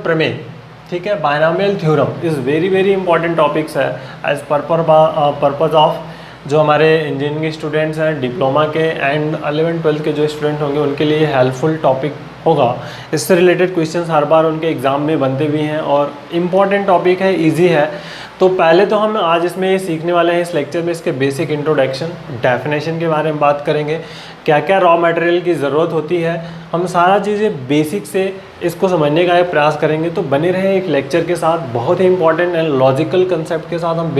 प्रमेय, ठीक है, binomial theorem is very very important topics है एज पर्पज़ ऑफ जो हमारे इंजीनियरिंग के स्टूडेंट्स हैं, डिप्लोमा के एंड 11th-12th के जो स्टूडेंट होंगे उनके लिए हेल्पफुल टॉपिक होगा। इससे रिलेटेड क्वेश्चंस हर बार उनके एग्ज़ाम में बनते भी हैं और इम्पॉर्टेंट टॉपिक है, इजी है। तो पहले तो हम आज इसमें ये सीखने वाले हैं इस लेक्चर में इसके बेसिक इंट्रोडक्शन, डेफिनेशन के बारे में बात करेंगे, क्या क्या रॉ मटेरियल की ज़रूरत होती है, हम सारा चीज़ें बेसिक से इसको समझने का प्रयास करेंगे। तो बने रहे एक लेक्चर के साथ, बहुत ही इंपॉर्टेंट एंड लॉजिकल कंसेप्ट के साथ हम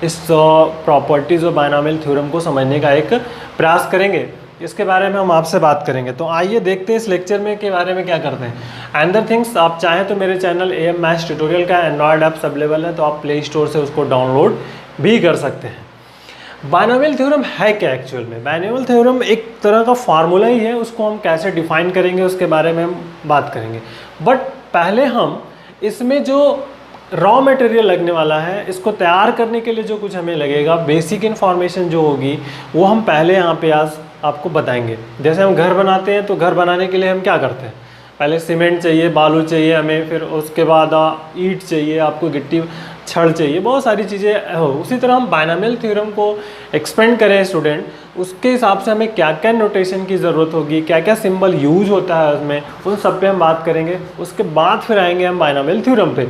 इस प्रॉपर्टीज़ और बायनॉमियल थ्योरम को समझने का एक प्रयास करेंगे। इसके बारे में हम आपसे बात करेंगे। तो आइए देखते हैं इस लेक्चर में के बारे में क्या करते हैं। अदर थिंग्स, आप चाहें तो मेरे चैनल AM मैथ्स ट्यूटोरियल का एंड्रॉयड ऐप्स अवेलेबल है, तो आप प्ले स्टोर से उसको डाउनलोड भी कर सकते हैं। बायनॉमियल थ्योरम है क्या एक्चुअल में? बायनॉमियल थ्योरम एक तरह का फार्मूला ही है, उसको हम कैसे डिफाइन करेंगे उसके बारे में हम बात करेंगे। बट पहले हम इसमें जो रॉ मटेरियल लगने वाला है, इसको तैयार करने के लिए जो कुछ हमें लगेगा, बेसिक इन्फॉर्मेशन जो होगी वो हम पहले यहाँ पे आज आपको बताएंगे। जैसे हम घर बनाते हैं तो घर बनाने के लिए हम क्या करते हैं, पहले सीमेंट चाहिए, बालू चाहिए हमें, फिर उसके बाद ईंट चाहिए, आपको गिट्टी छड़ चाहिए, बहुत सारी चीज़ें हो। उसी तरह हम बायनॉमियल थ्योरम को एक्सपेंड करें स्टूडेंट, उसके हिसाब से हमें क्या क्या नोटेशन की ज़रूरत होगी, क्या क्या सिंबल यूज होता है उसमें, उन सब पे हम बात करेंगे। उसके बाद फिर आएंगे हम बायनॉमियल थ्योरम पे।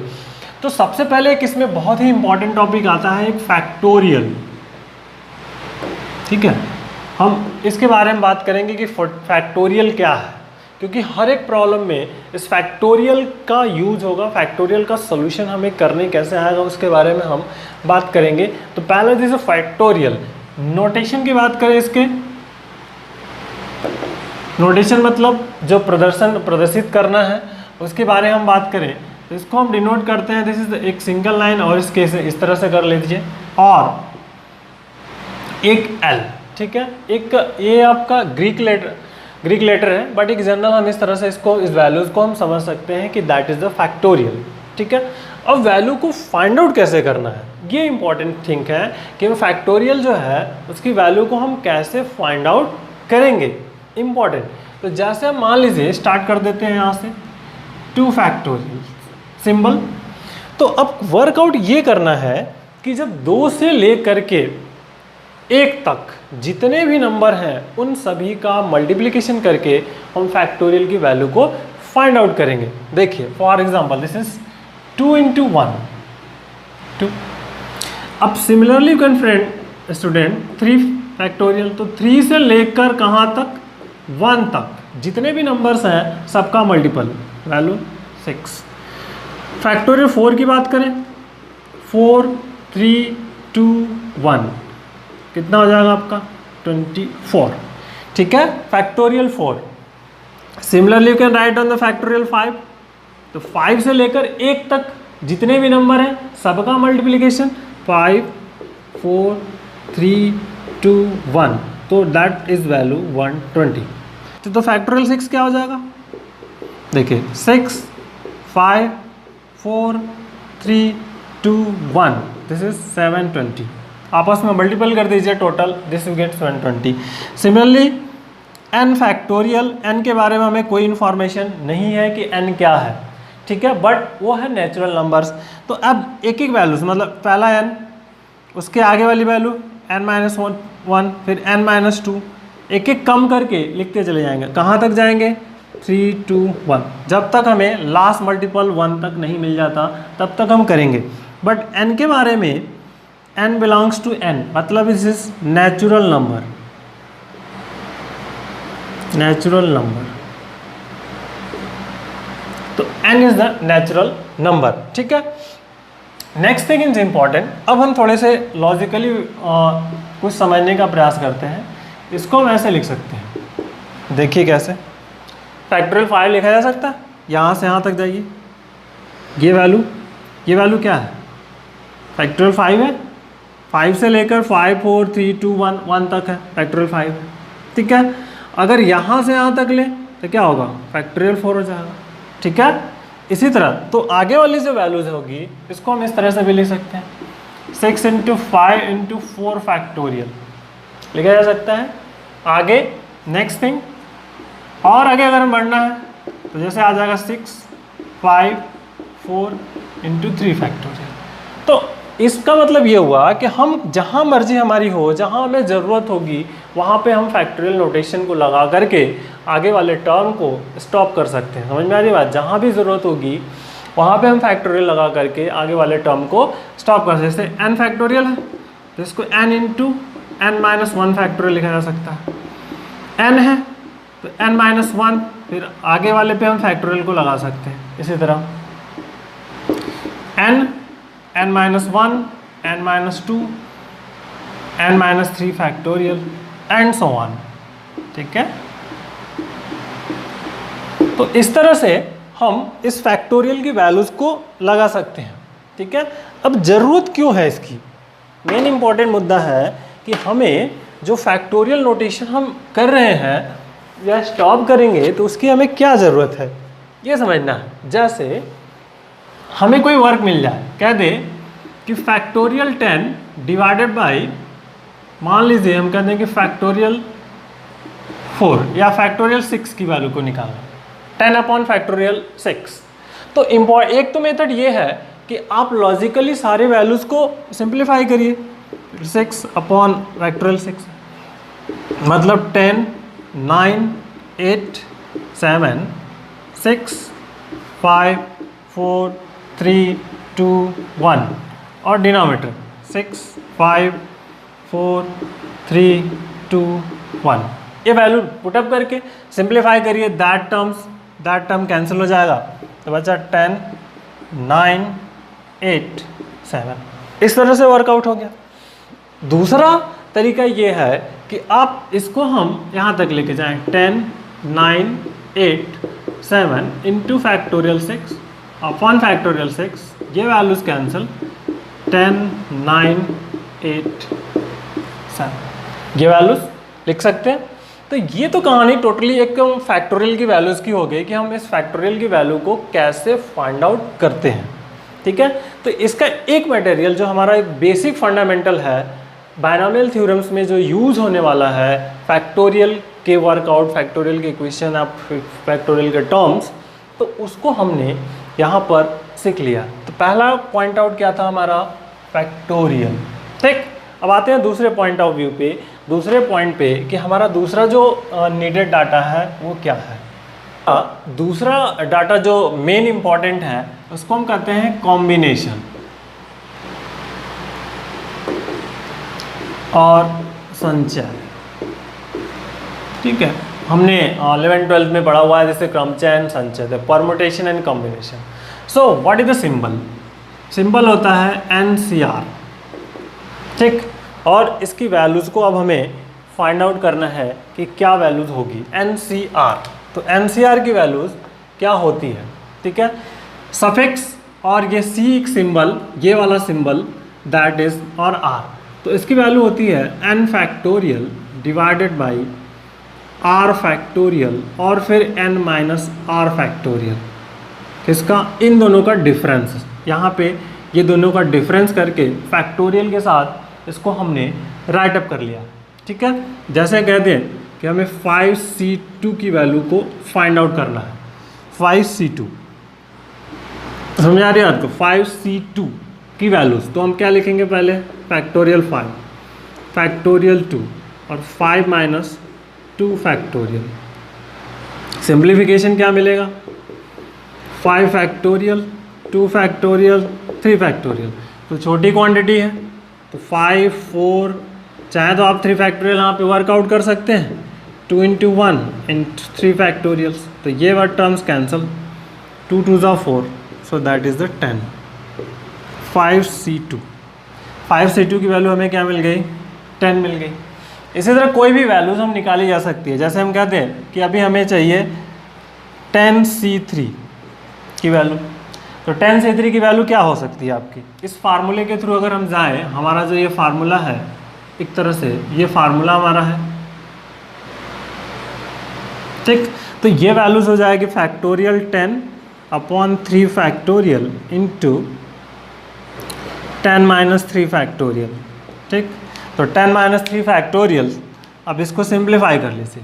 तो सबसे पहले एक इसमें बहुत ही इंपॉर्टेंट टॉपिक आता है, एक फैक्टोरियल, ठीक है। हम इसके बारे में बात करेंगे कि फैक्टोरियल क्या है, क्योंकि हर एक प्रॉब्लम में इस फैक्टोरियल का यूज होगा, फैक्टोरियल का सोल्यूशन हमें करने कैसे आएगा उसके बारे में हम बात करेंगे। तो पहले जैसे फैक्टोरियल नोटेशन की बात करें, इसके नोटेशन मतलब जो प्रदर्शित करना है उसके बारे में हम बात करें तो इसको हम डिनोट करते हैं, दिस इज एक सिंगल लाइन, और इसके इस तरह से कर लीजिए, और एक L, ठीक है। एक ये आपका ग्रीक लेटर है, बट एक जनरल हम इस तरह से इसको, इस वैल्यूज़ को हम समझ सकते हैं कि दैट इज़ द फैक्टोरियल, ठीक है। अब वैल्यू को फाइंड आउट कैसे करना है, ये इंपॉर्टेंट थिंग है कि वो फैक्टोरियल जो है उसकी वैल्यू को हम कैसे फाइंड आउट करेंगे, इंपॉर्टेंट। तो जैसे हम मान लीजिए स्टार्ट कर देते हैं यहाँ से 2 फैक्टोरियल सिंबल। तो अब वर्कआउट ये करना है कि जब 2 से लेकर के 1 तक जितने भी नंबर हैं उन सभी का मल्टीप्लिकेशन करके हम फैक्टोरियल की वैल्यू को फाइंड आउट करेंगे। देखिए फॉर एग्जांपल दिस इज 2 × 1 2। अब similarly can friend student 3 factorial, तो 3 से लेकर कहाँ तक, 1 तक जितने भी नंबर्स हैं सबका मल्टीपल वैल्यू 6। फैक्टोरियल 4 की बात करें, 4 3 2 1 कितना हो जाएगा आपका 24, ठीक है, factorial 4। Similarly you can write on the factorial 5, तो 5 से लेकर 1 तक जितने भी नंबर हैं सबका मल्टीप्लिकेशन 5 4 3 2 1, तो दैट इज वैल्यू 120। तो फैक्टोरियल 6 क्या हो जाएगा, देखिए 6 5 4 3 2 1, दिस इज 720, आपस में मल्टीपल कर दीजिए total, this you get 720। Similarly n factorial, n के बारे में हमें कोई इन्फॉर्मेशन नहीं है कि n क्या है, ठीक है, बट वो है नेचुरल नंबर्स। तो अब एक एक वैल्यूज, मतलब पहला n, उसके आगे वाली वैल्यू n-1, फिर n-2, एक एक कम करके लिखते चले जाएंगे, कहाँ तक जाएंगे 3 2 1, जब तक हमें लास्ट मल्टीपल 1 तक नहीं मिल जाता तब तक हम करेंगे। बट n के बारे में, n बिलोंग्स टू n, मतलब इस इज नेचुरल नंबर, तो n is the natural number, ठीक है। नेक्स्ट थिंग इज इम्पॉर्टेंट, अब हम थोड़े से लॉजिकली कुछ समझने का प्रयास करते हैं। इसको हम ऐसे लिख सकते हैं, देखिए कैसे, फैक्टोरियल 5 लिखा जा सकता है, यहाँ से यहाँ तक जाइए, ये वैल्यू क्या है, फैक्टोरियल 5 है, 5 से लेकर 5 4 3 2 1 तक है, फैक्टोरियल 5 है, ठीक है। अगर यहाँ से यहाँ तक ले तो क्या होगा, फैक्टोरियल 4 हो जाएगा, ठीक है। इसी तरह तो आगे वाली जो वैल्यूज होगी इसको हम इस तरह से भी लिख सकते हैं, 6 × 5 × 4 फैक्टोरियल लिखा जा सकता है। आगे नेक्स्ट थिंग, और आगे अगर हम बढ़ना है तो जैसे आ जाएगा 6 5 4 इंटू 3 फैक्टोरियल। तो इसका मतलब ये हुआ कि हम जहाँ मर्जी हमारी हो, जहाँ हमें ज़रूरत होगी वहाँ पे हम फैक्टोरियल नोटेशन को लगा करके आगे वाले टर्म को स्टॉप कर सकते हैं। समझ में आ रही बात? जहाँ भी ज़रूरत होगी वहाँ पे हम फैक्टोरियल लगा करके आगे वाले टर्म को स्टॉप कर सकते हैं। जैसे n फैक्टोरियल है तो इसको n इंटू n-1 फैक्टोरियल लिखा जा सकता है। n है तो n-1, फिर आगे वाले पे हम फैक्टोरियल को लगा सकते हैं। इसी तरह n, n-1, n-2, n-3 factorial and so on. ठीक है, तो इस तरह से हम इस फैक्टोरियल की वैल्यूज़ को लगा सकते हैं। ठीक है, अब ज़रूरत क्यों है इसकी? मेन इंपॉर्टेंट मुद्दा है कि हमें जो फैक्टोरियल नोटेशन हम कर रहे हैं या स्टॉप करेंगे तो उसकी हमें क्या ज़रूरत है ये समझना है। जैसे हमें कोई वर्क मिल जाए, कह दे कि फैक्टोरियल 10 डिवाइडेड बाई, मान लीजिए हम कहते हैं कि फैक्टोरियल 4 या फैक्टोरियल 6 की वैल्यू को निकालना, 10 अपॉन फैक्टोरियल 6। तो एक तो मेथड ये है कि आप लॉजिकली सारे वैल्यूज़ को सिंप्लीफाई करिए। 6 अपॉन फैक्टोरियल 6 मतलब 10, 9, 8, 7, 6, 5, 4, 3, 2, 1 और डिनोमिनेटर 6, 5, 4, 3, 2, 1। ये वैल्यू पुटअप करके सिंप्लीफाई करिए, दैट टर्म कैंसिल हो जाएगा तो बचा 10, 9, 8, 7। इस तरह से वर्कआउट हो गया। दूसरा तरीका ये है कि आप इसको हम यहाँ तक लेके जाएं, 10, 9, 8, 7 इंटू फैक्टोरियल 6 अपॉन फैक्टोरियल 6, ये वैल्यूज कैंसिल, 10, 9, 8, 7 ये वैल्यूज लिख सकते हैं। तो ये तो कहानी टोटली एक फैक्टोरियल की वैल्यूज़ की हो गई कि हम इस फैक्टोरियल की वैल्यू को कैसे फाइंड आउट करते हैं। ठीक है, तो इसका एक मटेरियल जो हमारा एक बेसिक फंडामेंटल है बायनॉमियल थ्योरम्स में जो यूज़ होने वाला है फैक्टोरियल के वर्कआउट, फैक्टोरियल के इक्वेशन ऑफ फैक्टोरियल के टर्म्स, तो उसको हमने यहाँ पर सीख लिया। तो पहला पॉइंट आउट क्या था हमारा? फैक्टोरियल। ठीक, अब आते हैं दूसरे पॉइंट ऑफ व्यू पे, दूसरे पॉइंट पे कि हमारा दूसरा जो नीडेड डाटा है वो क्या है। दूसरा डाटा जो मेन इंपॉर्टेंट है उसको हम कहते हैं कॉम्बिनेशन और संचय। ठीक है, हमने 11th-12th में पढ़ा हुआ है जैसे क्रमचयन, संचय, permutation and combination. So what is the symbol? Symbol होता है NCR। ठीक, और इसकी वैल्यूज़ को अब हमें फाइंड आउट करना है कि क्या वैल्यूज़ होगी NCR। तो NCR की वैल्यूज़ क्या होती है? ठीक है, सफिक्स और ये C एक सिंबल, ये वाला सिंबल दैट इज और R, तो इसकी वैल्यू होती है n factorial divided by R factorial और फिर n माइनस R फैक्टोरियल। किसका? इन दोनों का डिफरेंस। यहाँ पे ये दोनों का डिफरेंस करके फैक्टोरियल के साथ इसको हमने राइट अप कर लिया। ठीक है, जैसे कहते हैं कि हमें 5C2 की वैल्यू को फाइंड आउट करना है। 5C2 समझ आ रही है आपको? 5C2 की वैल्यूज़ तो हम क्या लिखेंगे? पहले फैक्टोरियल 5 फैक्टोरियल 2 और 5 माइनस 2 फैक्टोरियल। सिंप्लीफिकेशन क्या मिलेगा? 5 फैक्टोरियल 2 फैक्टोरियल 3 फैक्टोरियल। तो छोटी क्वांटिटी है तो 5, 4, चाहे तो आप 3 फैक्टोरियल यहाँ पे वर्कआउट कर सकते हैं, 2 इंटू 1 इंटू 3 फैक्टोरियल्स, तो ये वर्ड टर्म्स कैंसिल, 2 2 ज़ा 4, so that is the 10। 5C2 की वैल्यू हमें क्या मिल गई? 10 मिल गई। इसी तरह कोई भी वैल्यूज हम निकाली जा सकती है। जैसे हम कहते हैं कि अभी हमें चाहिए 10C3 की वैल्यू, तो 10C3 की वैल्यू क्या हो सकती है आपकी? इस फार्मूले के थ्रू अगर हम जाएं, हमारा जो ये फार्मूला है एक तरह से ये फार्मूला हमारा है। ठीक, तो ये वैल्यूज हो जाएगी factorial 10 upon 3 factorial into 10 minus 3 factorial. ठीक, तो 10 माइनस 3 फैक्टोरियल, अब इसको सिंप्लीफाई कर लीजिए,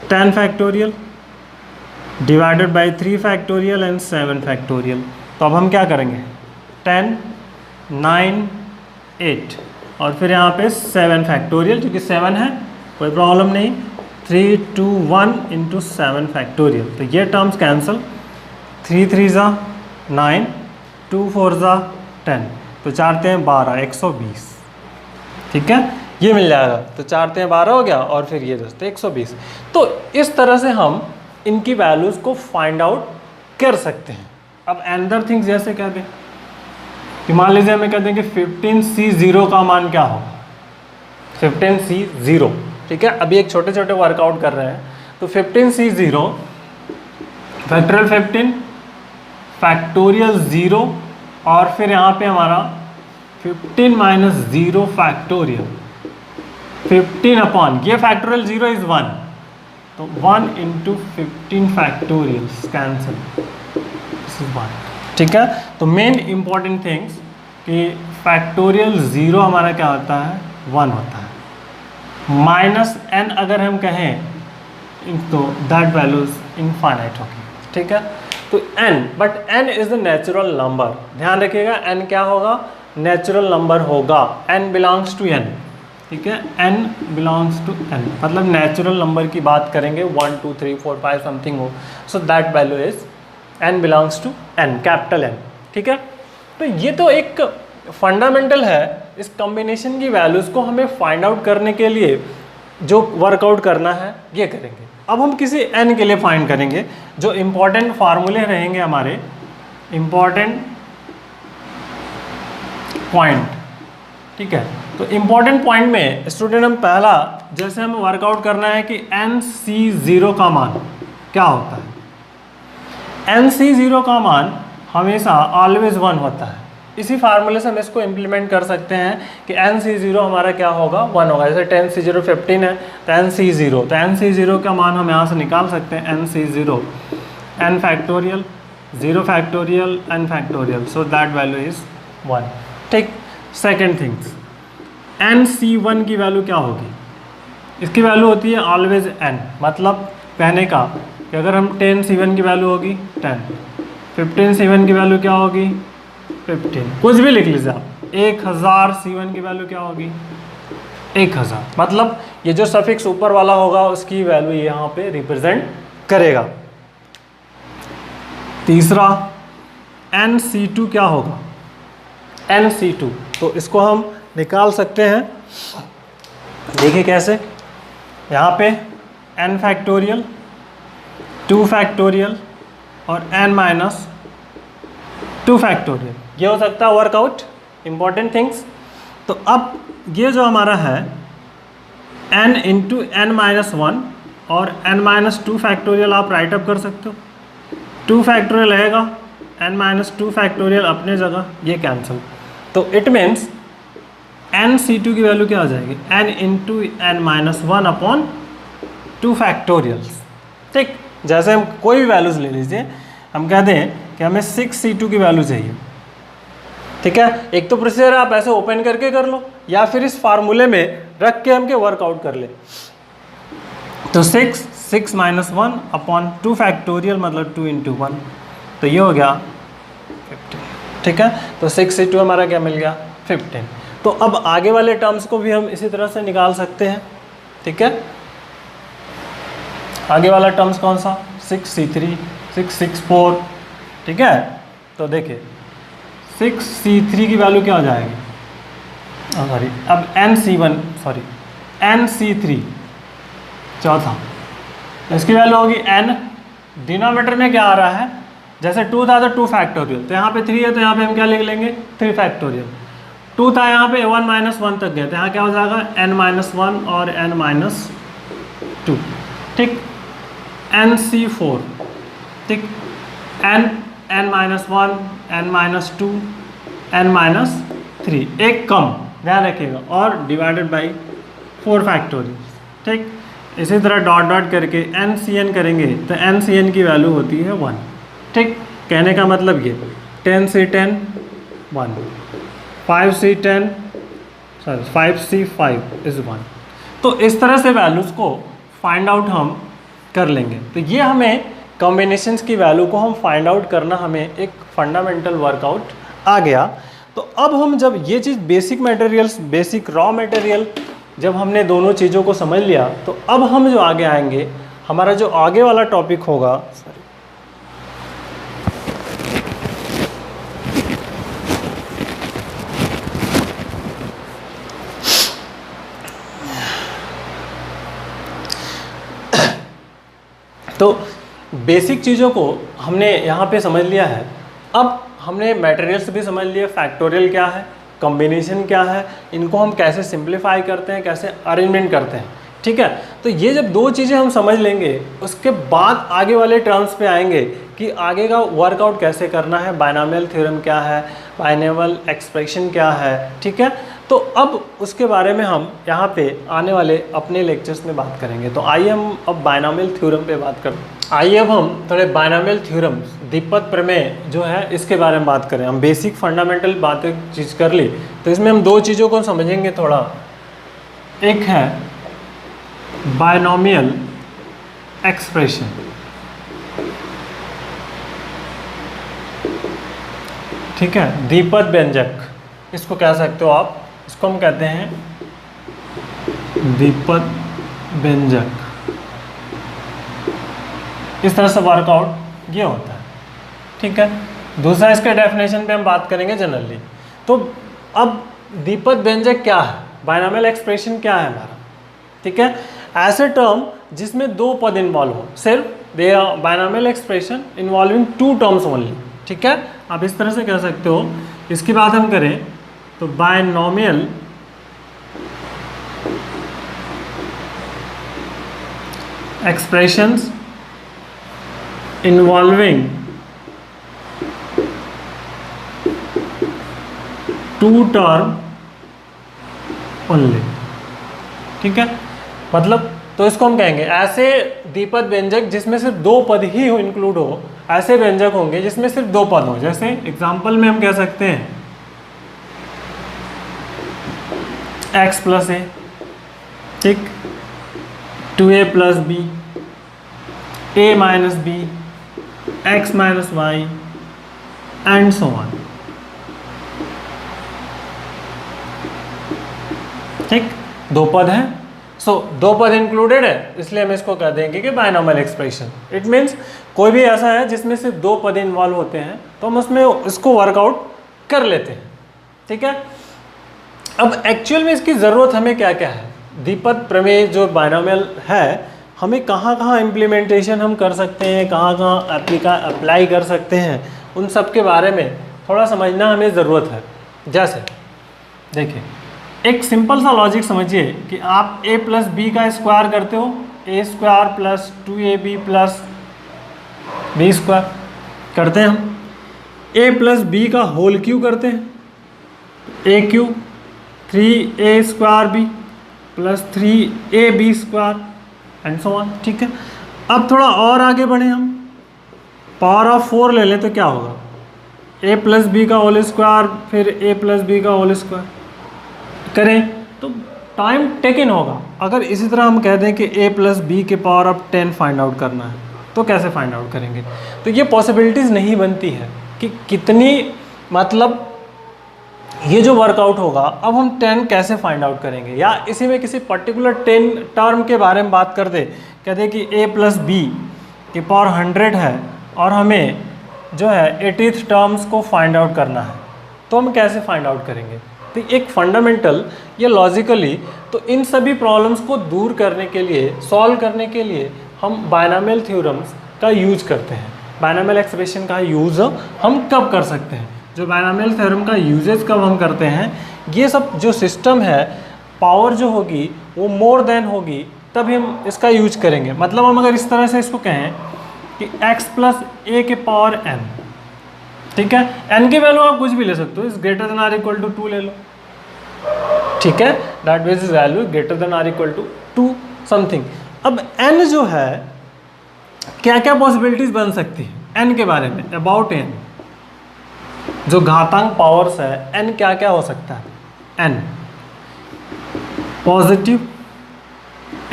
10 factorial divided by 3 factorial and 7 factorial. तो अब हम क्या करेंगे 10 9 8 और फिर यहाँ पे 7 फैक्टोरियल, क्योंकि 7 है कोई प्रॉब्लम नहीं, 3 2 1 इंटू 7 फैक्टोरियल, तो ये टर्म्स कैंसिल, 3 3 ज़ा 9, 2 4 ज़ा 10, तो 4 3 12 120, ठीक है, ये मिल जाएगा। तो 4 3 12 हो गया और फिर ये दोस्तों 120। तो इस तरह से हम इनकी वैल्यूज़ को फाइंड आउट कर सकते हैं। अब अनदर थिंग्स जैसे क्या दें कि मान लीजिए हमें कहते हैं कि 15C0 का मान क्या होगा, 15C0, ठीक है। अभी एक छोटे छोटे वर्कआउट कर रहे हैं, तो 15C0 फैक्टोरियल 15 फैक्टोरियल 0 और फिर यहाँ पे हमारा 15 माइनस 0 फैक्टोरियल 15 अपॉन ये फैक्टोरियल 0 इज 1, तो 1 into 15 factorial cancel, this is 1, ठीक है। तो मेन इंपॉर्टेंट थिंग्स कि फैक्टोरियल 0 हमारा क्या होता है 1 होता है, माइनस n अगर हम कहें तो दैट वैल्यूज इनफाइनाइट होगी, ठीक है। तो n, but n is the natural number, ध्यान रखिएगा n क्या होगा, नेचुरल नंबर होगा, n बिलोंग्स टू n, ठीक है, n बिलोंग्स टू n, मतलब नेचुरल नंबर की बात करेंगे 1 2 3 4 5 समथिंग हो, so that value is n belongs to n, capital N, ठीक है। तो ये तो एक फंडामेंटल है, इस कॉम्बिनेशन की वैल्यूज़ को हमें फाइंड आउट करने के लिए जो वर्कआउट करना है ये करेंगे। अब हम किसी n के लिए फाइंड करेंगे, जो इम्पोर्टेंट फार्मूले रहेंगे हमारे, इम्पॉर्टेंट पॉइंट, ठीक है। तो इम्पॉर्टेंट पॉइंट में स्टूडेंट हम पहला जैसे हमें वर्कआउट करना है कि NC0 का मान क्या होता है। NC0 का मान हमेशा ऑलवेज 1 होता है। इसी फार्मूले से हम इसको इम्प्लीमेंट कर सकते हैं कि NC0 हमारा क्या होगा 1 होगा। जैसे 10C0 15 है तो NC0 का मान हम यहाँ से निकाल सकते हैं, NC0 n factorial 0 factorial n factorial, so that value is 1, ठीक। सेकेंड थिंग्स NC1 की वैल्यू क्या होगी, इसकी वैल्यू होती है ऑलवेज n, मतलब कहने का कि अगर हम 10C1 की वैल्यू होगी 10, 15C1 की वैल्यू क्या होगी 15, कुछ भी लिख लीजिए आप, 1000C1 की वैल्यू क्या होगी 1000, मतलब ये जो सफिक्स ऊपर वाला होगा उसकी वैल्यू यहाँ पे रिप्रेजेंट करेगा। तीसरा NC2 क्या होगा, NC2, तो इसको हम निकाल सकते हैं, देखिए कैसे, यहाँ पे n फैक्टोरियल 2 फैक्टोरियल और n माइनस 2 फैक्टोरियल, ये हो सकता है वर्कआउट, इंपॉर्टेंट थिंग्स। तो अब ये जो हमारा है n इंटू n माइनस 1 और n माइनस 2 फैक्टोरियल आप राइट अप कर सकते हो, 2 फैक्टोरियल रहेगा, n माइनस 2 फैक्टोरियल अपने जगह, ये कैंसिल, तो इट मीन्स NC2 की वैल्यू क्या हो जाएगी n into n minus 1 upon 2 factorials, ठीक। जैसे हम कोई भी वैल्यूज़ ले लीजिए, हम कहते हैं कि हमें 6C2 की वैल्यू चाहिए, ठीक है। एक तो प्रोसीजर आप ऐसे ओपन करके कर लो या फिर इस फार्मूले में रख के हम के वर्कआउट कर ले। तो 6 माइनस 1 अपॉन 2 फैक्टोरियल मतलब 2 इंटू 1, तो ये हो गया 15, ठीक है। तो 6C2 हमारा क्या मिल गया 15। तो अब आगे वाले टर्म्स को भी हम इसी तरह से निकाल सकते हैं, ठीक है। आगे वाला टर्म्स कौन सा 6C3 664, ठीक है। तो देखिए 6C3 की वैल्यू क्या हो जाएगी, सॉरी अब NC3 चौथा, इसकी वैल्यू होगी n, डिनोमिनेटर में क्या आ रहा है, जैसे 2 था तो 2 फैक्टोरियल, तो यहाँ पे 3 है तो यहाँ पे हम क्या लिख लेंगे 3 फैक्टोरियल, 2 था यहाँ पे 1 माइनस 1 तक गया, तो यहाँ क्या हो जाएगा n माइनस 1 और n माइनस 2, ठीक। NC4, ठीक, n minus 1 n minus 2 n minus 3, एक कम ध्यान रखिएगा, और डिवाइडेड बाई 4 फैक्टोरियल, ठीक। इसी तरह डॉट डॉट करके NCN करेंगे तो NCN की वैल्यू होती है 1, ठीक। कहने का मतलब ये 10C10 1, 5C10 sorry 5C5 is 1। तो इस तरह से वैल्यूज़ को फाइंड आउट हम कर लेंगे। तो ये हमें कॉम्बिनेशंस की वैल्यू को हम फाइंड आउट करना हमें एक फंडामेंटल वर्कआउट आ गया। तो अब हम जब ये चीज़ basic materials, basic raw material जब हमने दोनों चीज़ों को समझ लिया, तो अब हम जो आगे आएंगे, हमारा जो आगे वाला टॉपिक होगा, तो बेसिक चीज़ों को हमने यहाँ पे समझ लिया है। अब हमने मटेरियल्स भी समझ लिए, फैक्टोरियल क्या है, कॉम्बिनेशन क्या है, इनको हम कैसे सिंप्लीफाई करते हैं, कैसे अरेंजमेंट करते हैं, ठीक है। तो ये जब दो चीज़ें हम समझ लेंगे, उसके बाद आगे वाले टर्म्स पे आएंगे कि आगे का वर्कआउट कैसे करना है, बायनॉमियल थ्योरम क्या है, बायनॉमियल एक्सप्रेशन क्या है, ठीक है। तो अब उसके बारे में हम यहाँ पे आने वाले अपने लेक्चर्स में बात करेंगे। तो आइए हम अब बायनॉमियल थ्योरम पे बात करें। आइए अब हम थोड़े बायनॉमियल थ्योरम, द्विपद प्रमेय जो है इसके बारे में बात करें। हम बेसिक फंडामेंटल बातें चीज़ कर ली, तो इसमें हम दो चीज़ों को समझेंगे थोड़ा। एक है बायनॉमियल एक्सप्रेशन, ठीक है, द्विपद व्यंजक इसको कह सकते हो आप, इसको हम कहते हैं द्विपद व्यंजक। इस तरह से वर्कआउट ये होता है, ठीक है। दूसरा इसके डेफिनेशन पे हम बात करेंगे जनरली। तो अब द्विपद व्यंजक क्या है, बायनॉमियल एक्सप्रेशन क्या है हमारा, ठीक है। ऐसे टर्म जिसमें दो पद इन्वॉल्व हो, सिर्फ they are binomial expression involving two terms only, ठीक है। आप इस तरह से कह सकते हो। इसकी बात हम करें तो binomial expressions involving two term only, ठीक है। मतलब तो इसको हम कहेंगे ऐसे द्विपद व्यंजक जिसमें सिर्फ दो पद ही हो, इंक्लूड हो, ऐसे व्यंजक होंगे जिसमें सिर्फ दो पद हो। जैसे एग्जांपल में हम कह सकते हैं x प्लस ए, ठीक, 2a plus b, a minus b, x minus y and so on, ठीक। दो पद हैं, सो दो पद इंक्लूडेड है, इसलिए हम इसको कह देंगे कि बायनॉमियल एक्सप्रेशन। इट मीन्स कोई भी ऐसा है जिसमें सिर्फ दो पद इन्वॉल्व होते हैं, तो हम उसमें इसको वर्कआउट कर लेते हैं, ठीक है। अब एक्चुअल में इसकी ज़रूरत हमें क्या क्या है, द्विपद प्रमेय जो बायनॉमियल है, हमें कहाँ कहाँ इम्प्लीमेंटेशन हम कर सकते हैं, कहाँ कहाँ अप्लाई कर सकते हैं, उन सब के बारे में थोड़ा समझना हमें ज़रूरत है। जैसे देखिए, एक सिंपल सा लॉजिक समझिए कि आप a प्लस बी का स्क्वायर करते हो, a square plus 2ab plus b square करते हैं हम। a प्लस बी का होल क्यू करते हैं, a cube, 3a square b plus 3ab square and so on, ठीक है। अब थोड़ा और आगे बढ़े, हम पावर ऑफ 4 ले लें तो क्या होगा, a प्लस बी का होल स्क्वायर फिर a प्लस बी का होल स्क्वायर करें तो टाइम टेकन होगा। अगर इसी तरह हम कह दें कि a प्लस बी के पावर ऑफ 10 फाइंड आउट करना है, तो कैसे फाइंड आउट करेंगे। तो ये पॉसिबिलिटीज़ नहीं बनती है कि कितनी, मतलब ये जो वर्कआउट होगा, अब हम 10 कैसे फाइंड आउट करेंगे, या इसी में किसी पर्टिकुलर 10 टर्म के बारे में बात कर दे, कहते हैं कि a प्लस बी के पावर 100 है और हमें जो है 80th टर्म्स को फाइंड आउट करना है, तो हम कैसे फाइंड आउट करेंगे। तो एक फंडामेंटल या लॉजिकली, तो इन सभी प्रॉब्लम्स को दूर करने के लिए, सॉल्व करने के लिए हम बायनॉमियल थ्योरम्स का यूज करते हैं। बायनॉमियल एक्सप्रेशन का यूज़ हम कब कर सकते हैं, जो बायनॉमियल थ्योरम का यूजेज कब हम करते हैं, ये सब जो सिस्टम है, पावर जो होगी वो मोर देन होगी, तब हम इसका यूज करेंगे। मतलब हम अगर इस तरह से इसको कहें कि x प्लस ए के पावर n, ठीक है, n की वैल्यू आप कुछ भी ले सकते हो, is greater than or equal to 2 ले लो, ठीक है, that means is value greater than or equal to 2 something. अब n जो है, क्या क्या पॉसिबिलिटीज बन सकती है n के बारे में, अबाउट n, जो घातांक पावर्स है n क्या क्या हो सकता है, n पॉजिटिव,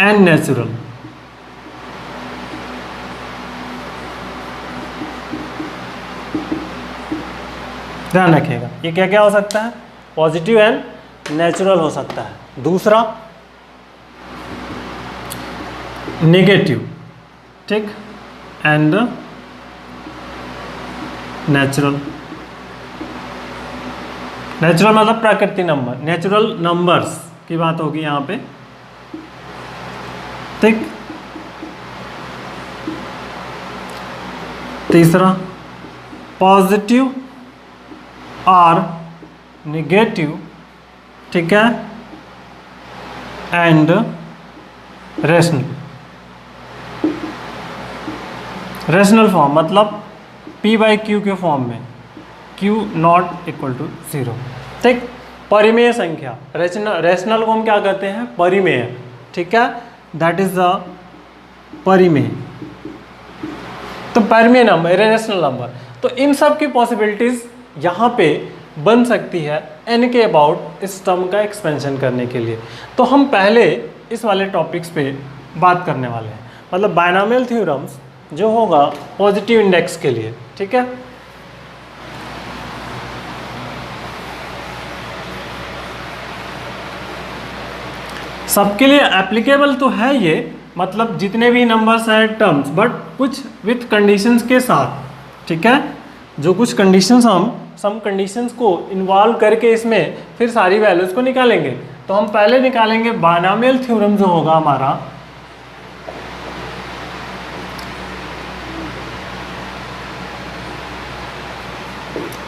n नेचुरल, ध्यान रखिएगा, ये क्या क्या हो सकता है, पॉजिटिव एंड नेचुरल हो सकता है। दूसरा नेगेटिव, ठीक, एंड नेचुरल। नेचुरल मतलब प्राकृतिक नंबर, नेचुरल नंबर्स की बात होगी यहाँ पे, ठीक। तीसरा पॉजिटिव और नेगेटिव, ठीक है, एंड रेशनल। रेशनल फॉर्म मतलब p/q के फॉर्म में, q नॉट इक्वल टू 0, ठीक। परिमेय संख्या, रेशनल को हम क्या कहते हैं, परिमेय, ठीक है, दैट इज द परिमेय। तो परिमेय नंबर, रेशनल नंबर, तो इन सब की पॉसिबिलिटीज यहाँ पे बन सकती है n के अबाउट इस टर्म का एक्सपेंशन करने के लिए। तो हम पहले इस वाले टॉपिक्स पे बात करने वाले हैं, मतलब बायनॉमियल थ्योरम्स जो होगा पॉजिटिव इंडेक्स के लिए, ठीक है। सबके लिए एप्लीकेबल तो है ये, मतलब जितने भी नंबर्स हैं टर्म्स, बट कुछ विथ कंडीशंस के साथ, ठीक है। जो कुछ कंडीशंस हम सम कंडीशंस को इन्वॉल्व करके इसमें फिर सारी वैल्यूज को निकालेंगे। तो हम पहले निकालेंगे बायनॉमियल थ्योरम जो होगा हमारा,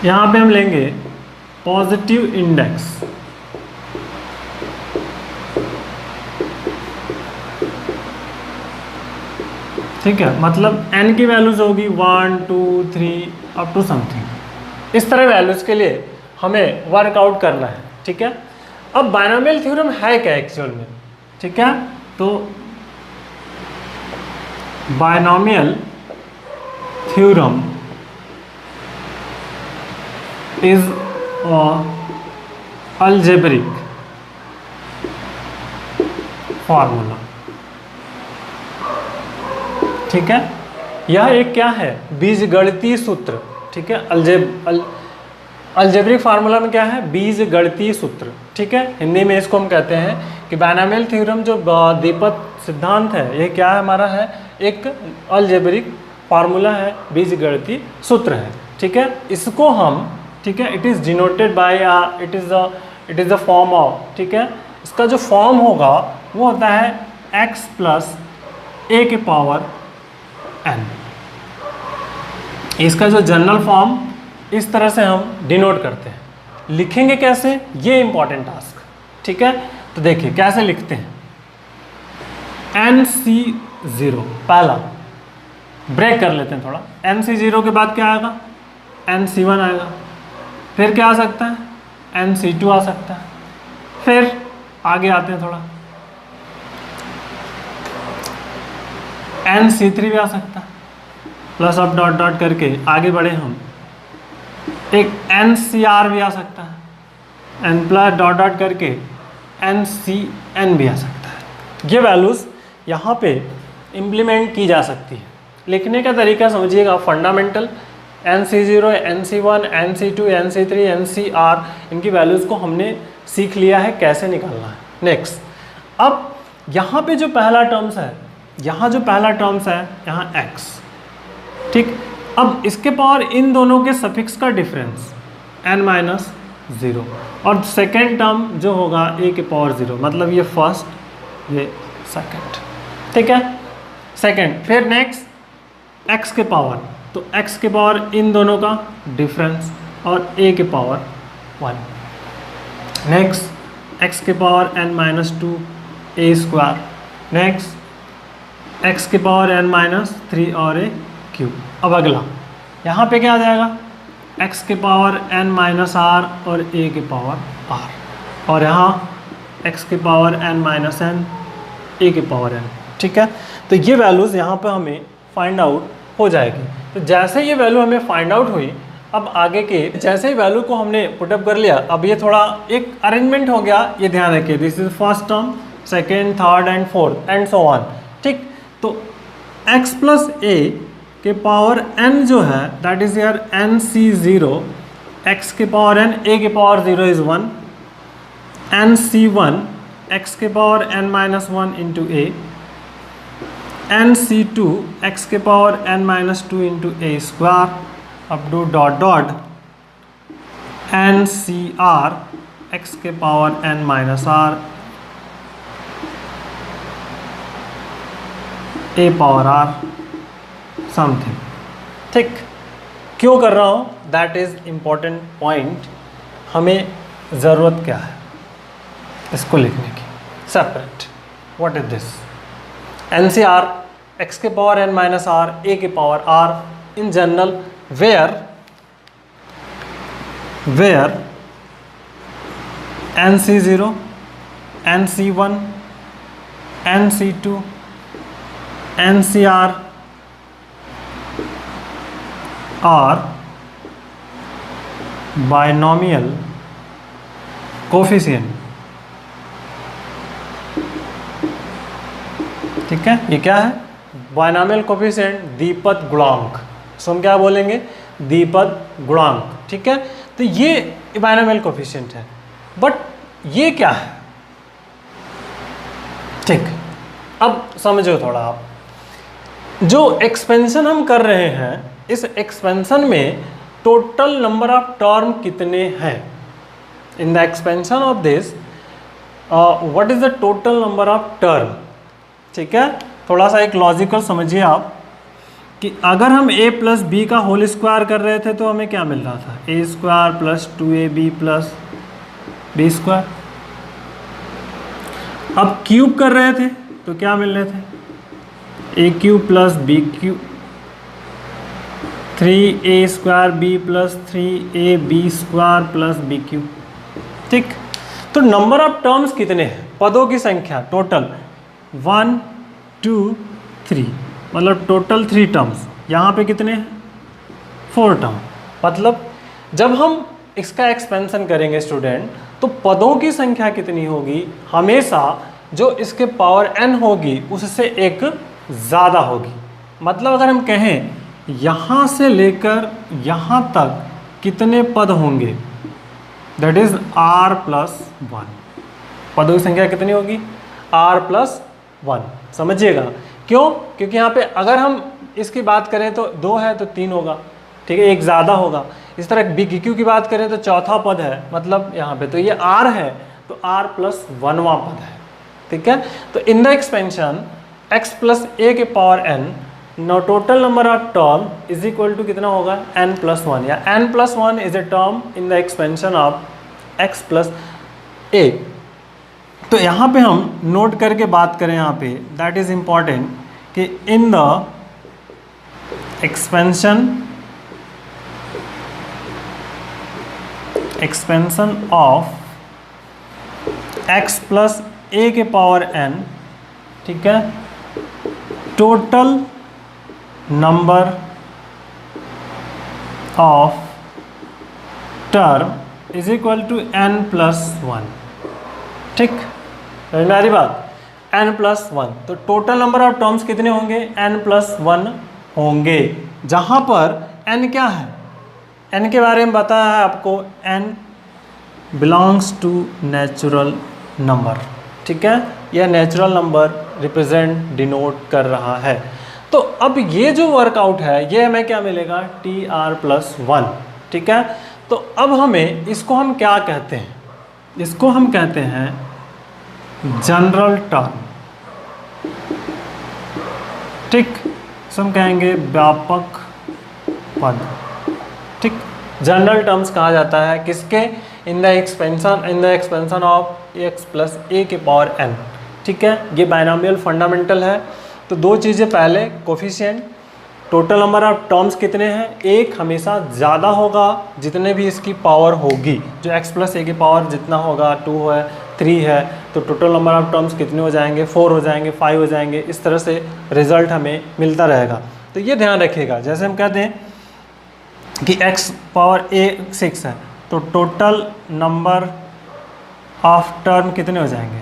यहाँ पे हम लेंगे पॉजिटिव इंडेक्स, ठीक है, मतलब n की वैल्यूज होगी 1 2 3 अप टू समथिंग, इस तरह वैल्यूज के लिए हमें वर्कआउट करना है, ठीक है। अब बायनॉमियल थ्योरम है क्या एक्चुअल में, ठीक है, तो binomial theorem is algebraic formula, ठीक है। यह एक क्या है, बीजगणितीय सूत्र, ठीक है। अलजेब्रिक फार्मूला में क्या है, बीजगणितीय सूत्र, ठीक है। हिंदी में इसको हम कहते हैं कि बायनॉमियल थ्योरम जो द्विपद सिद्धांत है, ये क्या है हमारा, है एक अलजेब्रिक फार्मूला है, बीजगणितीय सूत्र है, ठीक है। इसको हम, ठीक है, it is denoted by it is the form of, ठीक है। इसका जो फॉर्म होगा वो होता है x प्लस a के पावर n। इसका जो जनरल फॉर्म इस तरह से हम डिनोट करते हैं। लिखेंगे कैसे, ये इंपॉर्टेंट टास्क, ठीक है। तो देखिए कैसे लिखते हैं, NC0, पहला ब्रेक कर लेते हैं थोड़ा, NC0 के बाद क्या आएगा, NC1 आएगा, फिर क्या आ सकता है, NC2 आ सकता है, फिर आगे आते हैं थोड़ा, NC3 भी आ सकता है, प्लस अप डॉट डॉट करके आगे बढ़े हम, एक NCR भी आ सकता है, N प्लस डॉट डॉट करके NCN भी आ सकता है। ये वैल्यूज़ यहाँ पे इम्प्लीमेंट की जा सकती है। लिखने का तरीका समझिएगा, fundamental NC0, NC1, NC2, NC3, NCR, इनकी वैल्यूज़ को हमने सीख लिया है कैसे निकालना है। नेक्स्ट, अब यहाँ पे जो पहला टर्म्स है, यहाँ जो पहला टर्म्स है, यहाँ x, ठीक। अब इसके पावर इन दोनों के सफिक्स का डिफरेंस n-0, और सेकेंड टर्म जो होगा a के पावर 0, मतलब ये फर्स्ट, ये सेकेंड, ठीक है, सेकेंड। फिर नेक्स्ट x के पावर, तो x के पावर इन दोनों का डिफरेंस और a के पावर 1। नेक्स्ट x के power n-2 a square, next x के पावर n-3 और a क्यूब। अब अगला यहाँ पे क्या आ जाएगा, x के पावर n-r और a के पावर r, और यहाँ x के पावर n-n a के पावर n, ठीक है। तो ये वैल्यूज़ यहाँ पे हमें फाइंड आउट हो जाएगी। तो जैसे ये वैल्यू हमें फाइंड आउट हुई, अब आगे के जैसे ही वैल्यू को हमने पुटअप कर लिया, अब ये थोड़ा एक अरेंजमेंट हो गया, ये ध्यान रखिए, this is first term, second, third and fourth and so on, ठीक। तो x प्लस a के पावर n जो है, दैट इज यार NC0 x के पावर n, a के पावर 0 इज 1, nc1 x के power n minus 1 into a, nc2 x के power n minus 2 into a square up to dot dot ncr x के power n minus r a power r something. ठीक, क्यों कर रहा हूँ, that is important point. हमें ज़रूरत क्या है इसको लिखने की, separate. What is this, n C r x के power n minus r a के power r in general, where n C zero, n C one, n C two, n C r are binomial coefficient। ठीक है, ये क्या है, binomial coefficient, द्विपद गुणांक। सो हम क्या बोलेंगे, द्विपद गुणांक। ठीक है, तो ये बायनॉमियल कोफिशिएंट है, बट ये क्या है। ठीक, अब समझो थोड़ा आप, जो एक्सपेंशन हम कर रहे हैं, इस एक्सपेंशन में टोटल नंबर ऑफ टर्म कितने हैं। इन the expansion of this what is the total number of term. ठीक है, थोड़ा सा एक लॉजिकल समझिए आप, कि अगर हम a प्लस बी का होल स्क्वायर कर रहे थे तो हमें क्या मिल रहा था, a square plus 2ab plus b square. अब क्यूब कर रहे थे तो क्या मिल रहे थे, a cube plus b cube, 3a square b plus 3ab square plus b cube. ठीक, तो नंबर ऑफ टर्म्स कितने हैं, पदों की संख्या टोटल 1 2 3, मतलब टोटल 3 टर्म्स। यहाँ पे कितने हैं, 4 टर्म। मतलब जब हम इसका एक्सपेंशन करेंगे स्टूडेंट, तो पदों की संख्या कितनी होगी, हमेशा जो इसके पावर n होगी उससे एक ज़्यादा होगी। मतलब अगर हम कहें यहाँ से लेकर यहाँ तक कितने पद होंगे, दैट इज r प्लस 1। पदों की संख्या कितनी होगी, r प्लस 1। समझिएगा क्यों, क्योंकि यहाँ पे अगर हम इसकी बात करें तो 2 है तो 3 होगा। ठीक है, एक ज़्यादा होगा। इस तरह बी क्यू की बात करें तो चौथा पद है, मतलब यहाँ पे तो ये r है तो r प्लस 1वां पद है। ठीक है, तो in the expansion x plus a के power n, no total number of term is equal to कितना होगा, n प्लस 1, या n plus 1 is a term in the expansion of x plus a। तो यहाँ पे हम नोट करके बात करें, यहाँ पे दैट इज इम्पॉर्टेंट कि in the expansion of x plus a के पावर n, ठीक है, total number of term is equal to n plus 1। ठीक, समझ में आ रही बात, n प्लस 1। तो टोटल नंबर ऑफ टर्म्स कितने होंगे, n प्लस 1 होंगे, जहाँ पर n क्या है, n के बारे में बताया है आपको, n belongs to natural number. ठीक है, यह नेचुरल नंबर रिप्रेजेंट डिनोट कर रहा है। तो अब ये जो वर्कआउट है ये हमें क्या मिलेगा, tr प्लस 1। ठीक है, तो अब हमें इसको हम क्या कहते हैं, इसको हम कहते हैं जनरल टर्म। ठीक, हम कहेंगे व्यापक पद। ठीक, जनरल टर्म्स कहा जाता है किसके, इन the expansion of x plus a के पावर n। ठीक है, ये बायनॉमियल फंडामेंटल है। तो दो चीज़ें, पहले coefficient, total number of terms कितने हैं, एक हमेशा ज़्यादा होगा जितने भी इसकी पावर होगी, जो x प्लस a की पावर जितना होगा, 2 है 3 है, तो टोटल नंबर ऑफ टर्म्स कितने हो जाएंगे, 4 हो जाएंगे, 5 हो जाएंगे। इस तरह से रिजल्ट हमें मिलता रहेगा। तो ये ध्यान रखिएगा, जैसे हम कहते हैं कि x पावर a 6 है, तो टोटल नंबर ऑफ टर्म कितने हो जाएंगे,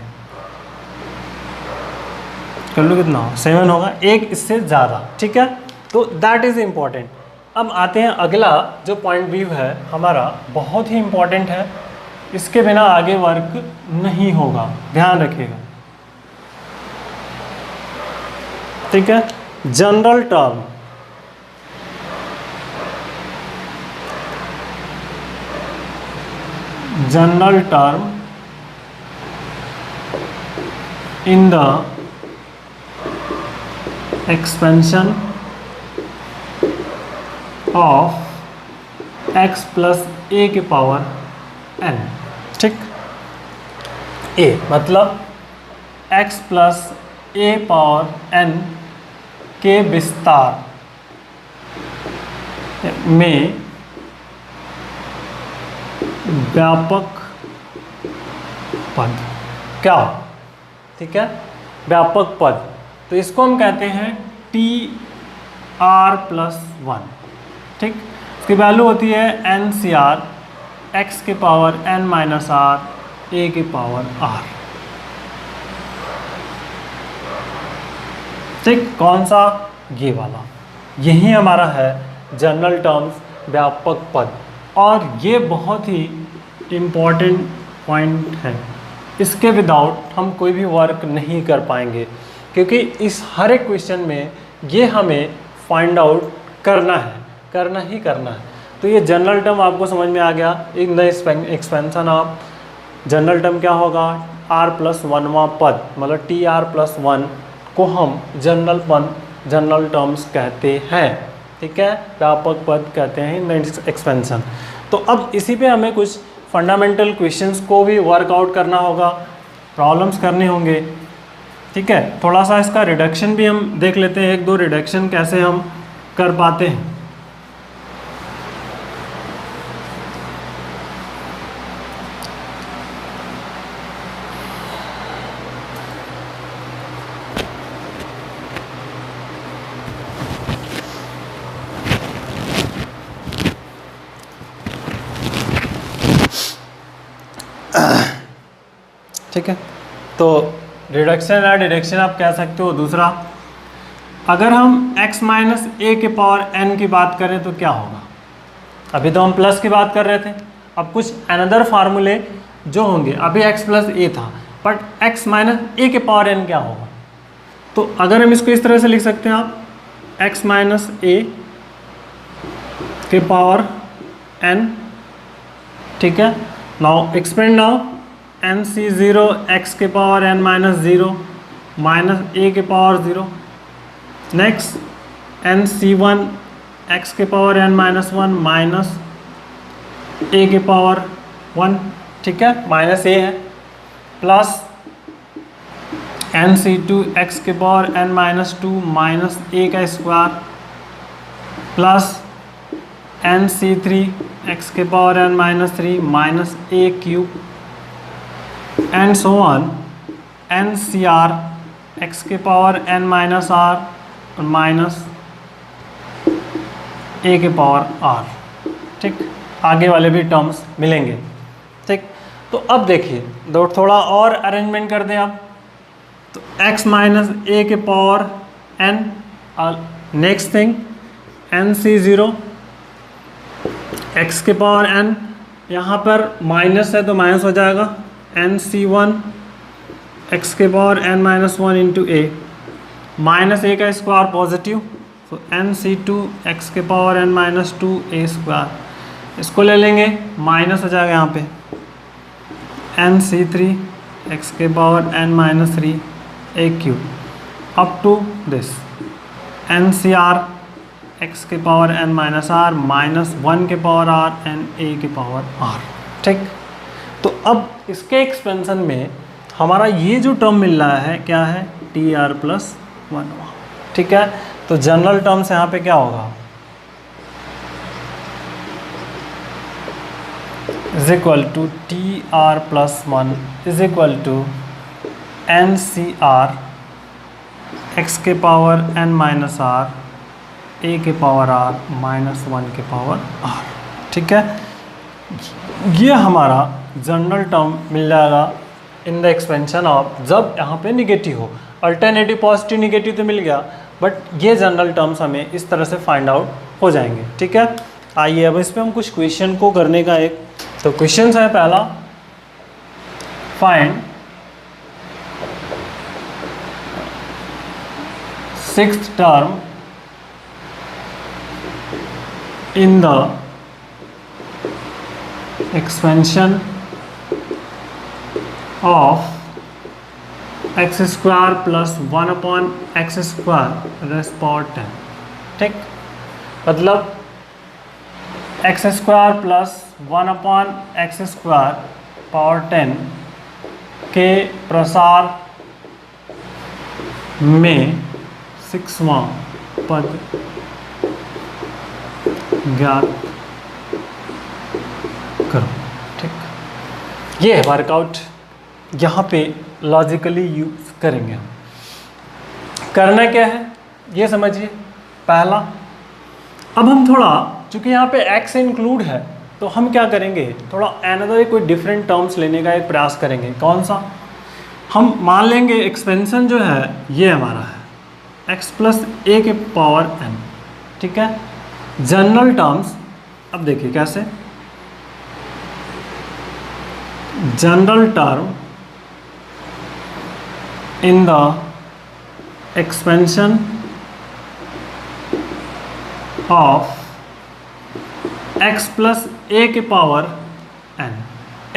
कर लो कितना हो, 7 होगा, एक इससे ज़्यादा। ठीक है, तो दैट इज़ इम्पॉर्टेंट। अब आते हैं अगला जो पॉइंट व्यू है हमारा, बहुत ही इम्पोर्टेंट है, इसके बिना आगे वर्क नहीं होगा, ध्यान रखिएगा। ठीक है, general term. General term in the expansion of x plus a के पावर n। ठीक, a मतलब x plus a power n के विस्तार में व्यापक पद क्या हो? ठीक है, व्यापक पद, तो इसको हम कहते हैं टी आर प्लस वन। ठीक, इसकी वैल्यू होती है एन सी आर एक्स के power n minus r a के पावर आर। ठीक, कौन सा? ये वाला, यही हमारा है जनरल टर्म्स, व्यापक पद। और ये बहुत ही इम्पॉर्टेंट पॉइंट है, इसके विदाउट हम कोई भी वर्क नहीं कर पाएंगे, क्योंकि इस हर एक क्वेश्चन में ये हमें फाइंड आउट करना है, करना ही करना है। तो ये जनरल टर्म आपको समझ में आ गया। इन the expansion of general term क्या होगा? आर प्लस वनवां पद, मतलब टी आर प्लस वन को हम जनरल टर्म्स कहते हैं। ठीक है, व्यापक पद कहते हैं इन द एक्सपेंशन। तो अब इसी पे हमें कुछ फंडामेंटल क्वेश्चंस को भी वर्कआउट करना होगा, प्रॉब्लम्स करने होंगे। ठीक है, थोड़ा सा इसका रिडक्शन भी हम देख लेते हैं, एक दो रिडक्शन कैसे हम कर पाते हैं। ठीक है, तो रिडक्शन या डिडक्शन आप कह सकते हो। दूसरा, अगर हम x माइनस ए के पावर n की बात करें तो क्या होगा? अभी तो हम प्लस की बात कर रहे थे, अब कुछ अनदर फार्मूले जो होंगे, अभी x प्लस ए था, बट x माइनस ए के पावर n क्या होगा? तो अगर हम इसको इस तरह से लिख सकते हैं आप, x माइनस ए के पावर n। ठीक है, नाउ एक्सपेंड नाउ एन सी ज़ीरो एक्स के power n minus zero minus a के पावर ज़ीरो। नेक्स्ट एन सी वन एक्स के power n minus one minus a के पावर वन। ठीक है, minus a है, प्लस एन सी two x के power n minus two minus a का square, plus n C three x के power n minus three minus a cube and so on n C r x के power n minus r और minus a के power are. ठीक, आगे वाले भी terms मिलेंगे। ठीक, तो अब देखिए, तो थोड़ा और अरेंजमेंट कर दें आप, तो x माइनस ए के पावर n, और नेक्स्ट थिंग एन सी ज़ीरो एक्स के पावर n, यहाँ पर माइनस है तो माइनस हो जाएगा, एन सी वन एक्स के power n minus one into a, minus a का स्क्वायर पॉजिटिव, तो एन सी टू एक्स के power n minus two a square, इसको ले लेंगे, माइनस हो जाएगा यहाँ पे, एन सी थ्री एक्स के power n minus three A cube up to this n C r x के power n minus r minus one के पावर r एन ए के पावर r। ठीक, तो अब इसके एक्सपेंशन में हमारा ये जो टर्म मिल रहा है क्या है? T r plus one. ठीक है, तो जनरल टर्म्स यहाँ पे क्या होगा? Is equal to t r plus one is equal to n C r x के power n minus r a के पावर r माइनस वन के पावर r। ठीक है, ये हमारा जनरल टर्म मिल जाएगा इन द एक्सपेंशन ऑफ, जब यहाँ पे निगेटिव हो। अल्टरनेटिव पॉजिटिव निगेटिव तो मिल गया, बट ये जनरल टर्म्स हमें इस तरह से फाइंड आउट हो जाएंगे। ठीक है, आइए अब इस पे हम कुछ क्वेश्चन को करने का एक तो क्वेश्चन है पहला, find sixth term in the expansion of x square plus 1/x² raise power 10। ठीक, मतलब x square plus 1/x² power 10 के प्रसार में 6वां पद ज्ञात करो। ठीक, ये है वर्कआउट, यहाँ पे लॉजिकली यूज करेंगे हम। करना क्या है ये समझिए। पहला, अब हम थोड़ा, चूंकि यहाँ पे x इंक्लूड है तो हम क्या करेंगे, थोड़ा अनदर कोई डिफरेंट टर्म्स लेने का एक प्रयास करेंगे। कौन सा, हम मान लेंगे एक्सपेंशन जो है ये हमारा है x प्लस a के पावर n। ठीक है, जनरल टर्म्स, अब देखिए कैसे, general term in the expansion of x plus a के पावर n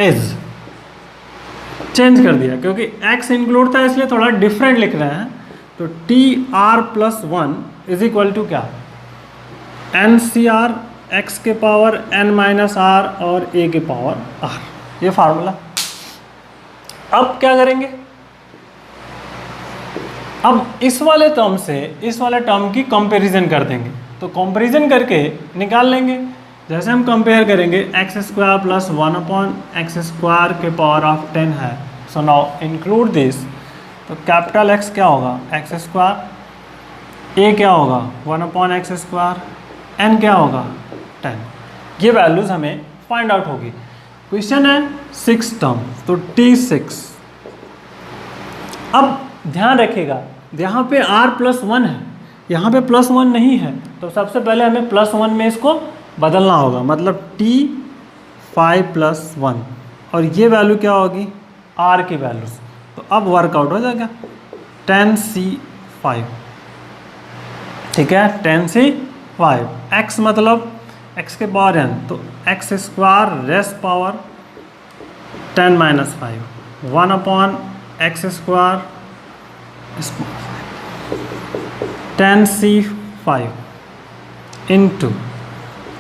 इज, चेंज कर दिया क्योंकि x इंक्लूड था इसलिए थोड़ा डिफरेंट लिख रहे हैं। तो tr plus 1 is equal to क्या, ncr x के पावर n माइनस r और a के पावर r, ये फार्मूला। अब क्या करेंगे, अब इस वाले टर्म से इस वाले टर्म की कंपैरिजन कर देंगे। तो कंपैरिजन करके निकाल लेंगे। जैसे हम कंपेयर करेंगे एक्स स्क्वायर प्लस 1/x² के पावर ऑफ 10 है। सो नाउ इंक्लूड दिस, तो कैपिटल एक्स क्या होगा x², a क्या होगा 1/x², n क्या होगा 10। ये वैल्यूज हमें फाइंड आउट होगी। क्वेश्चन है 6 टर्म, तो T6। अब ध्यान रखिएगा यहाँ पे r+1 है, यहाँ पे +1 नहीं है, तो सबसे पहले हमें +1 में इसको बदलना होगा। मतलब T5+1 और ये वैल्यू क्या होगी r की वैल्यूज। तो अब वर्कआउट हो जाएगा 10C5। ठीक है, 10C5, x मतलब x के पावर n, तो x² raise power 10 minus 5 1/x² 10C5 into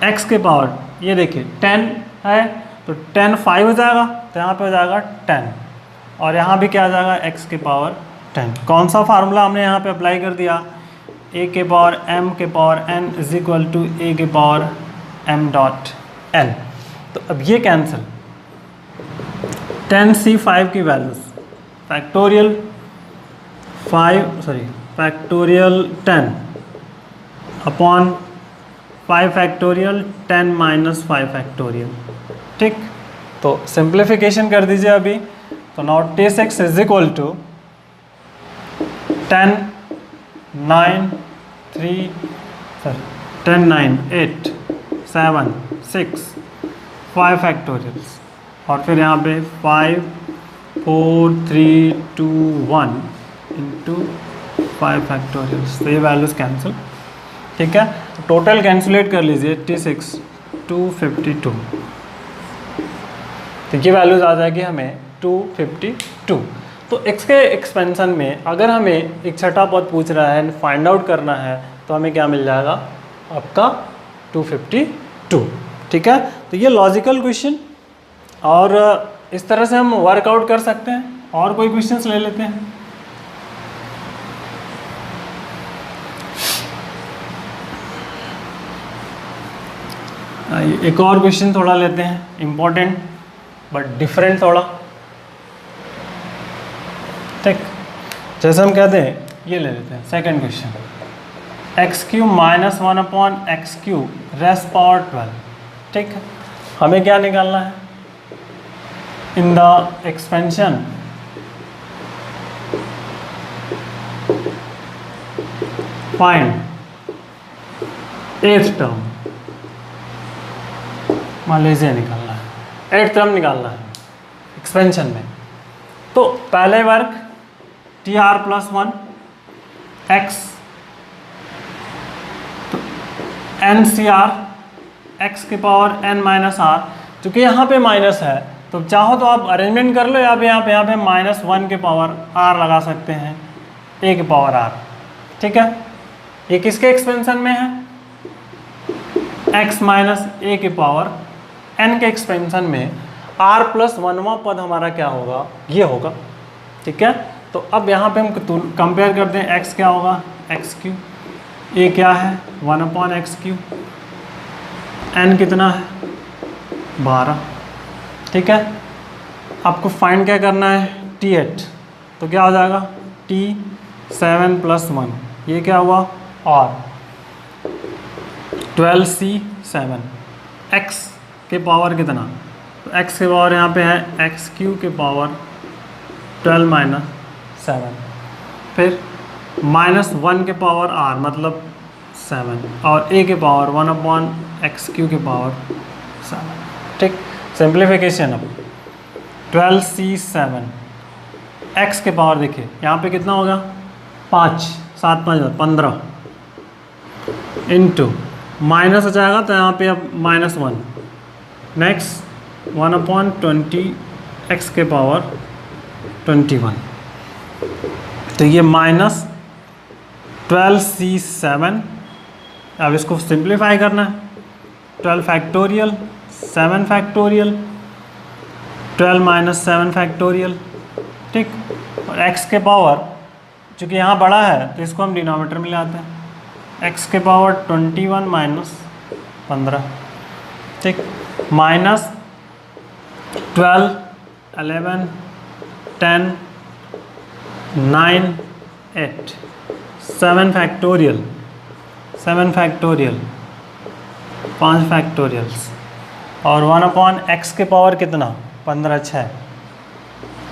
x के पावर, ये देखिए 10 है तो 10 5 हो जाएगा, तो यहाँ पे हो जाएगा 10 और यहाँ भी क्या आ जाएगा x के पावर 10। कौन सा फार्मूला हमने यहाँ पे अप्लाई कर दिया, a के पावर m के power n is equal to a के पावर m डॉट n। तो अब ये कैंसिल, 10C5 की values factorial 10 upon 5 factorial 10 minus 5 factorial. ठीक, तो सिंप्लीफिकेशन कर दीजिए अभी। तो now T6 is equal to 10 9 8 7 6 5 factorials और फिर यहाँ पे 5 4 3 2 1 इंटू 5 फैक्टोरियल्स। तो ये वैल्यूज कैंसिल। ठीक है, टोटल कैंसुलेट कर लीजिए T6 252। तो ये वैल्यूज आ जाएगी हमें 252। तो x के एक्सपेंशन में अगर हमें एक छठा पद पूछ रहा है फाइंड आउट करना है तो हमें क्या मिल जाएगा आपका 252। ठीक है, तो ये लॉजिकल क्वेश्चन और इस तरह से हम वर्कआउट कर सकते हैं। और कोई क्वेश्चंस ले लेते हैं। एक और क्वेश्चन थोड़ा लेते हैं, इम्पोर्टेंट बट डिफरेंट थोड़ा। ठीक, जैसे हम कहते हैं ये ले लेते हैं second question, x³ minus 1/x³ raise power 12। ठीक है, हमें क्या निकालना है, इन the expansion find 8th term, मान लीजिए निकालना है, 8th टर्म निकालना है एक्सपेंशन में। तो पहले वर्ग TR प्लस 1 x तो NCR x के पावर n माइनस आर, चूँकि यहाँ पे माइनस है तो चाहो तो आप अरेंजमेंट कर लो, या यहाँ पे -1 के पावर r लगा सकते हैं, a के पावर r, ठीक है। ये किसके एक्सपेंशन में है, x माइनस a के पावर n के एक्सपेंशन में r प्लस 1वां पद हमारा क्या होगा, ये होगा, ठीक है। तो अब यहाँ पे हम कंपेयर करते हैं, x क्या होगा x3, a क्या है 1/x3, n कितना है 12, ठीक है। आपको फाइंड क्या करना है T8, तो क्या हो जाएगा T7 + 1, ये क्या हुआ, और 12C7, x के पावर कितना, तो x के पावर यहाँ पे है x³ के पावर 12 - 7, फिर -1 के पावर r मतलब 7, और a के पावर 1/x³ के पावर 7, ठीक। सिंप्लीफिकेशन अब 12C7 x के पावर देखिए यहाँ पे कितना होगा 5, 7 5 15, इंटू माइनस हो जाएगा तो यहाँ पे अब -1, नेक्स्ट 1/20 x के पावर 21, तो ये -12C7। अब इसको सिंप्लीफाई करना है, 12 फैक्टोरियल 7 फैक्टोरियल 12 - 7 फैक्टोरियल, ठीक। और x के पावर चूँकि यहाँ बड़ा है तो इसको हम डिनोमिनेटर में लाते हैं, x के पावर 21 - 15, ठीक, -12 11 10 9 8 7 फैक्टोरियल 5 फैक्टोरियल्स, और 1/x के पावर कितना 15 6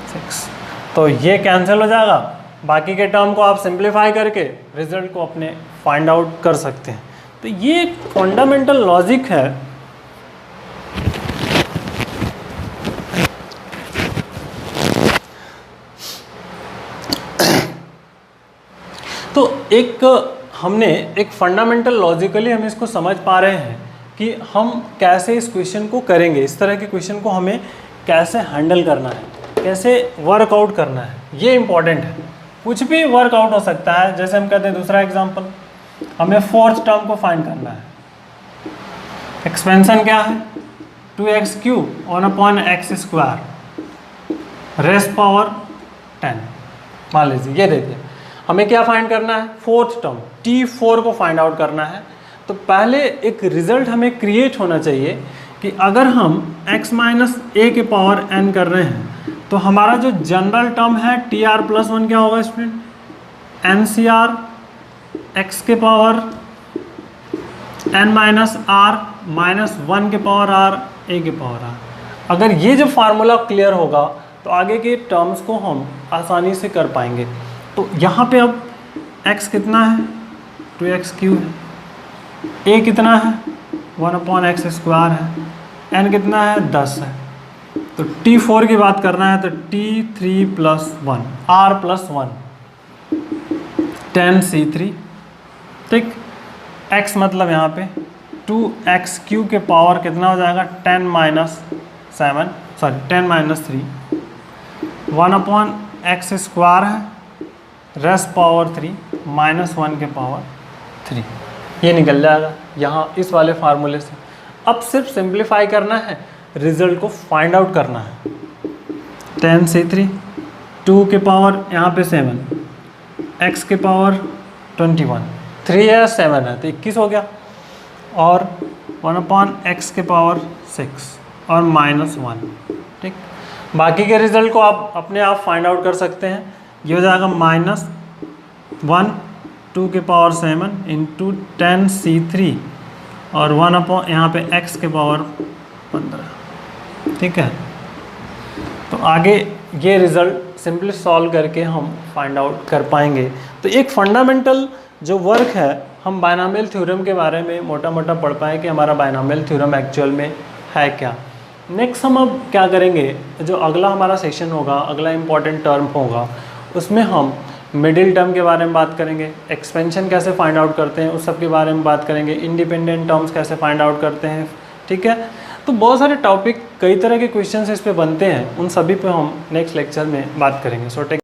6, तो ये कैंसिल हो जाएगा। बाकी के टर्म को आप सिंप्लीफाई करके रिजल्ट को अपने फाइंड आउट कर सकते हैं। तो ये एक फंडामेंटल लॉजिक है। तो हमने एक फंडामेंटल लॉजिकली हम इसको समझ पा रहे हैं कि हम कैसे इस क्वेश्चन को करेंगे, इस तरह के क्वेश्चन को हमें कैसे हैंडल करना है, कैसे वर्कआउट करना है, ये इम्पॉर्टेंट है। कुछ भी वर्कआउट हो सकता है, जैसे हम कहते हैं दूसरा एग्जांपल, हमें 4th टर्म को फाइंड करना है। एक्सपेंशन क्या है 2x³ 1/x², रेस्ट पावर 10, मान लीजिए ये देखिए। हमें क्या फाइंड करना है 4th टर्म T4 को फाइंड आउट करना है। तो पहले एक रिजल्ट हमें क्रिएट होना चाहिए कि अगर हम x - a के पावर n कर रहे हैं तो हमारा जो जनरल टर्म है TR + 1 क्या होगा स्टूडेंट, NCR x के पावर n - r -1 के पावर r a के पावर r। अगर ये जो फार्मूला क्लियर होगा तो आगे के टर्म्स को हम आसानी से कर पाएंगे। तो यहाँ पे अब x कितना है 2x³ है, a कितना है 1/x² है, n कितना है 10 है। तो T4 की बात करना है तो T3 + 1 r + 1 10C3, ठीक। x मतलब यहाँ पे 2x³ के पावर कितना हो जाएगा 10 - 3 1/x² है, रेस्ट पावर 3 -1 के पावर 3, ये निकल जाएगा यहाँ इस वाले फार्मूले से। अब सिर्फ सिंप्लीफाई करना है, रिजल्ट को फाइंड आउट करना है। 10C3 2 के पावर यहाँ पे 7, x के पावर 21, 3 है 7 है तो 21 हो गया, और 1/x के पावर 6 और -1, ठीक। बाकी के रिजल्ट को आप अपने आप फाइंड आउट कर सकते हैं। ये हो जाएगा -1 2 के पावर 7 इंटू 10C3 और 1/ यहाँ पे x के पावर 15, ठीक है। तो आगे ये रिज़ल्ट सिंपली सॉल्व करके हम फाइंड आउट कर पाएंगे। तो एक फंडामेंटल जो वर्क है हम बायनॉमियल थ्योरम के बारे में मोटा मोटा पढ़ पाए कि हमारा बायनॉमियल थ्योरम एक्चुअल में है क्या। नेक्स्ट हम अब क्या करेंगे, जो अगला हमारा सेशन होगा, अगला इम्पॉर्टेंट टर्म होगा, उसमें हम मिडिल टर्म के बारे में बात करेंगे, एक्सपेंशन कैसे फाइंड आउट करते हैं उस सब के बारे में बात करेंगे, इंडिपेंडेंट टर्म्स कैसे फाइंड आउट करते हैं, ठीक है। तो बहुत सारे टॉपिक, कई तरह के क्वेश्चंस इस पे बनते हैं, उन सभी पे हम नेक्स्ट लेक्चर में बात करेंगे। So take